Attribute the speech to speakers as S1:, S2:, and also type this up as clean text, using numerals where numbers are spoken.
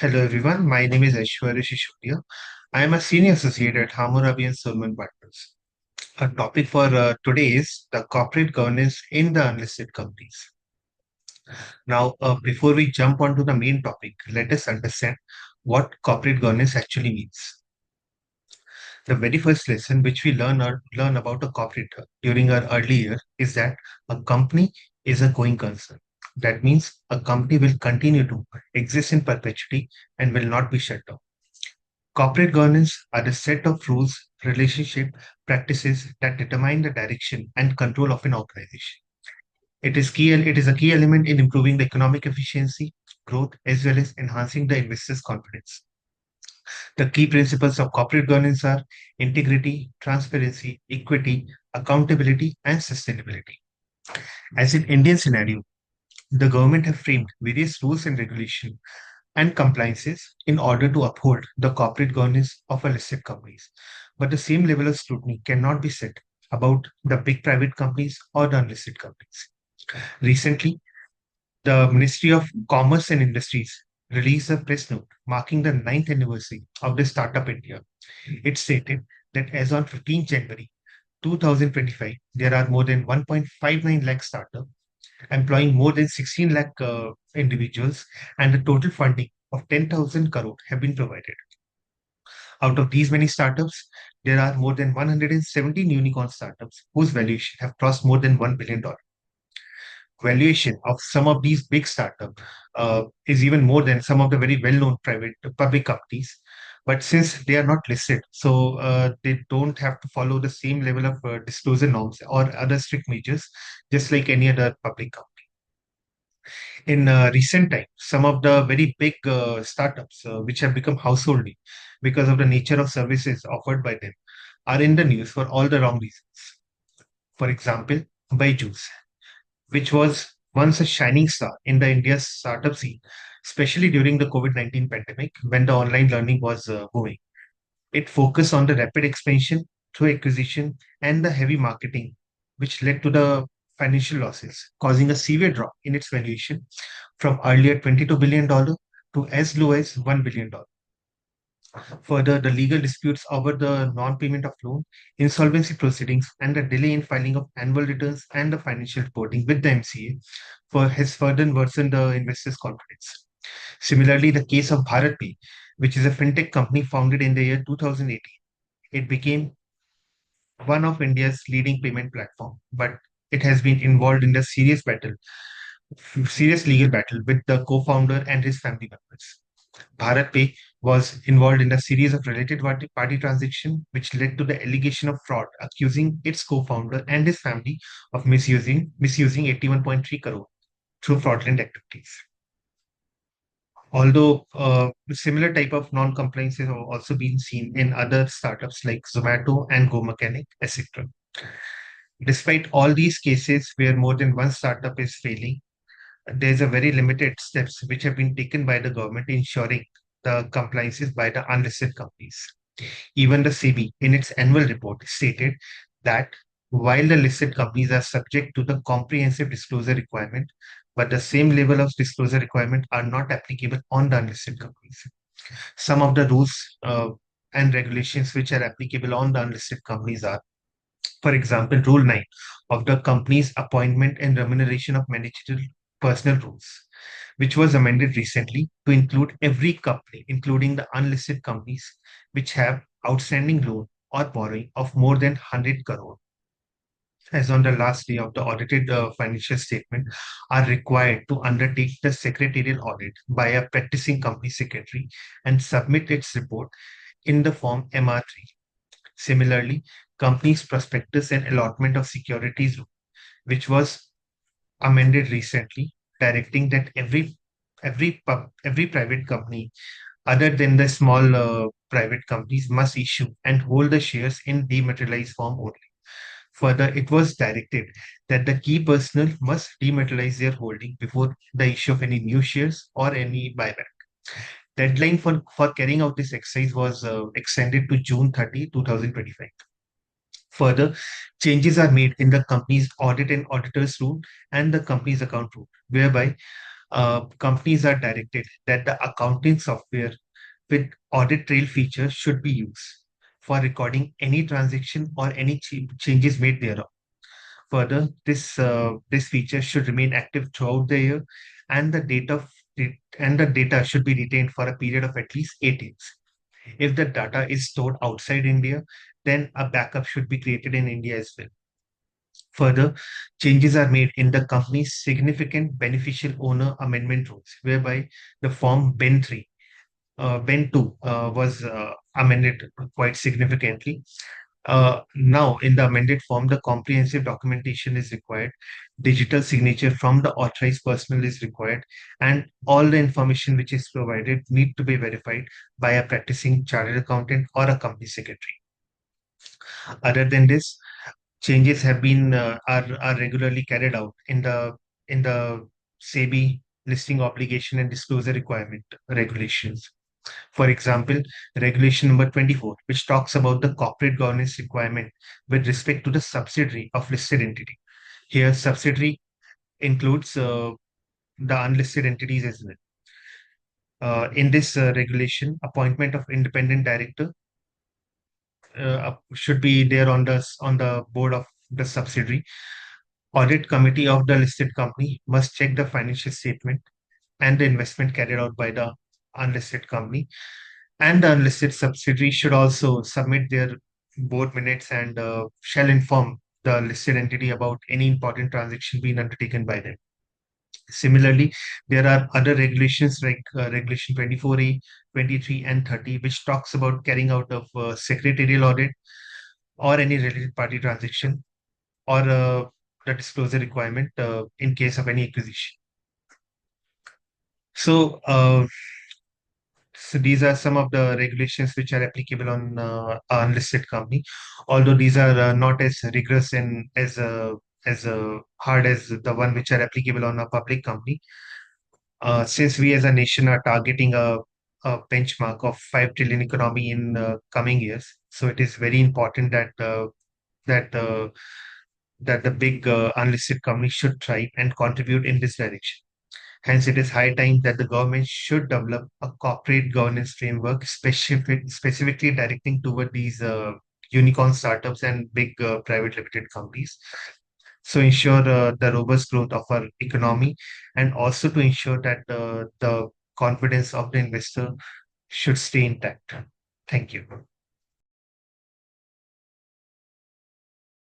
S1: Hello everyone, my name is Aeshwarya Sisodia. I am a senior associate at Hammurabi Solomon Partners. Our topic for today is the corporate governance in the unlisted companies. Now, before we jump onto the main topic, let us understand what corporate governance actually means. The very first lesson which we learn about a corporate during our early year is that a company is a going concern. That means a company will continue to exist in perpetuity and will not be shut down. Corporate governance are the set of rules, relationship, practices that determine the direction and control of an organization. It is a key element in improving the economic efficiency, growth, as well as enhancing the investors' confidence. The key principles of corporate governance are integrity, transparency, equity, accountability, and sustainability. As in Indian scenario, the government have framed various rules and regulation and compliances in order to uphold the corporate governance of a listed companies. But the same level of scrutiny cannot be said about the big private companies or the unlisted companies. Recently, the Ministry of Commerce and Industries released a press note marking the ninth anniversary of the Startup India. It stated that as on 15 January 2025, there are more than 1.59 lakh startups employing more than 16 lakh individuals, and the total funding of 10,000 crore have been provided. Out of these many startups, there are more than 117 unicorn startups whose valuation have crossed more than $1 billion. Valuation of some of these big startups is even more than some of the very well-known private public companies. But since they are not listed, so they don't have to follow the same level of disclosure norms or other strict measures, just like any other public company. In recent times, some of the very big startups which have become household name because of the nature of services offered by them are in the news for all the wrong reasons. For example, Byju's, which was once a shining star in the India's startup scene, especially during the COVID-19 pandemic when the online learning was booming. It focused on the rapid expansion through acquisition and the heavy marketing, which led to the financial losses, causing a severe drop in its valuation from earlier $22 billion to as low as $1 billion. Further, the legal disputes over the non-payment of loan, insolvency proceedings, and the delay in filing of annual returns and the financial reporting with the MCA has further worsened the investors' confidence. Similarly, the case of BharatPay, which is a fintech company founded in the year 2018, it became one of India's leading payment platform, but it has been involved in a serious legal battle with the co-founder and his family members. BharatPay was involved in a series of related party transactions, which led to the allegation of fraud, accusing its co-founder and his family of misusing 81.3 crore through fraudulent activities. Although similar type of non-compliances have also been seen in other startups like Zomato and Go Mechanic, etc. Despite all these cases where more than one startup is failing, there's a very limited steps which have been taken by the government ensuring the compliances by the unlisted companies. Even the SEBI, in its annual report, stated that while the listed companies are subject to the comprehensive disclosure requirement, but the same level of disclosure requirement are not applicable on the unlisted companies. Some of the rules and regulations which are applicable on the unlisted companies are, for example, Rule 9 of the company's appointment and remuneration of managerial personal rules, which was amended recently to include every company, including the unlisted companies, which have outstanding loan or borrowing of more than 100 crore, as on the last day of the audited financial statement, are required to undertake the secretarial audit by a practicing company secretary and submit its report in the form MR3. Similarly, companies' prospectus and allotment of securities, which was amended recently, directing that every private company other than the small private companies must issue and hold the shares in dematerialized form only. Further, it was directed that the key personnel must dematerialize their holding before the issue of any new shares or any buyback. Deadline for carrying out this exercise was extended to June 30, 2025. Further, changes are made in the company's audit and auditors rule and the company's account rule, whereby Companies are directed that the accounting software with audit trail feature should be used for recording any transaction or any changes made thereof. Further, this feature should remain active throughout the year, and the data should be retained for a period of at least 8 years. If the data is stored outside India, then a backup should be created in India as well. Further, changes are made in the company's significant beneficial owner amendment rules, whereby the form Ben 3, Ben 2 was amended quite significantly. Now, in the amended form, the comprehensive documentation is required, digital signature from the authorized personnel is required, and all the information which is provided need to be verified by a practicing chartered accountant or a company secretary. Other than this, changes have been are regularly carried out in the SEBI listing obligation and disclosure requirement regulations. For example, regulation number 24, which talks about the corporate governance requirement with respect to the subsidiary of listed entity. Here, subsidiary includes the unlisted entities as well. In this regulation, appointment of independent director should be there on the board of the subsidiary. Audit committee of the listed company must check the financial statement and the investment carried out by the unlisted company. And the unlisted subsidiary should also submit their board minutes and shall inform the listed entity about any important transaction being undertaken by them. Similarly, there are other regulations like Regulation 24A, 23, and 30, which talks about carrying out of secretarial audit or any related party transaction or the disclosure requirement in case of any acquisition. So, so these are some of the regulations which are applicable on unlisted company, although these are not as rigorous and as hard as the one which are applicable on a public company. Since we as a nation are targeting a benchmark of 5 trillion economy in coming years, so it is very important that that the big unlisted companies should thrive and contribute in this direction. Hence, it is high time that the government should develop a corporate governance framework specifically directing toward these unicorn startups and big private limited companies. So ensure the robust growth of our economy and also to ensure that the confidence of the investor should stay intact. Thank you.